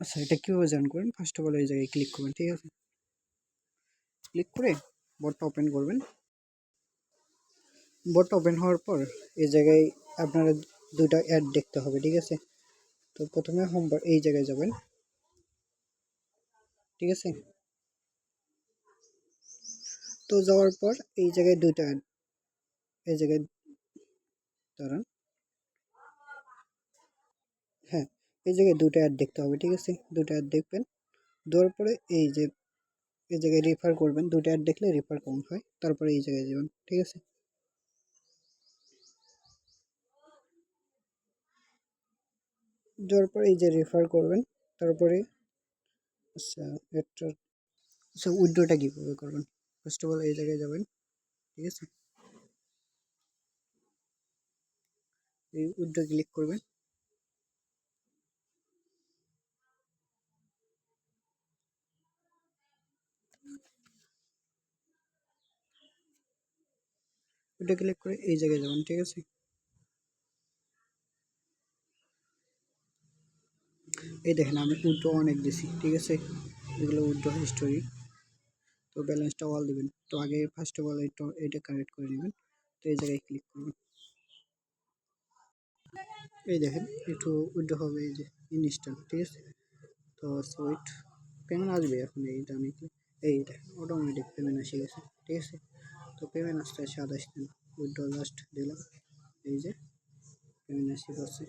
আচ্ছা, এটা কীভাবে জয়েন করেন? ফার্স্ট অফ অল এই জায়গায় ক্লিক করবেন, ঠিক আছে? ক্লিক করে বোটটা ওপেন করবেন। বোটটা ওপেন হওয়ার পর এই জায়গায় আপনারা দুইটা অ্যাড দেখতে হবে, ঠিক আছে? তো প্রথমে হোম এই জায়গায় যাবেন, ঠিক আছে? তো যাওয়ার পর এই জায়গায় দুইটা অ্যাড, এই জায়গায় দাঁড়ান, হ্যাঁ, এই জায়গায় দুটো অ্যাড দেখতে হবে, ঠিক আছে? দুটো অ্যাড দেখবেন, দেওয়ার পরে এই যে এই জায়গায় রেফার করবেন, দুটো অ্যাড দেখলে রেফার কাউন্ট হয়। তারপরে এই জায়গায় যাবেন, ঠিক আছে? দেওয়ার পরে এই যে রেফার করবেন, তারপরে আচ্ছা এটা আচ্ছা উইথড্রটা কীভাবে করবেন? ফার্স্ট অফ অল এই জায়গায় যাবেন, ঠিক আছে? এই উইথড্র ক্লিক করবেন, উইথড্র ক্লিক করে এই জায়গায় যাবেন, ঠিক আছে? এই দেখেন আমি উইথড্র অনেক দিছি, ঠিক আছে? এগুলো উইথড্র হিস্টোরি। তো ব্যালেন্সটা অল দিবেন। তো আগে ফার্স্ট অফ অল এটা কানেক্ট করে নেবেন। তো এই জায়গায় ক্লিক করবেন, এই দেখেন একটু উইথড্র হবে, এই যে ইনস্টল, ঠিক আছে? তো সুইট পেমেন্ট আসবে এখন, এইটা আমি এই দেখেন অটোমেটিক পেমেন্ট এসে গেছে, ঠিক আছে? তো পেমেন্ট আসতে 27 দিন, উইথড্র জাস্ট দিলাম, এই যে পেমেন্ট এসে গেছে।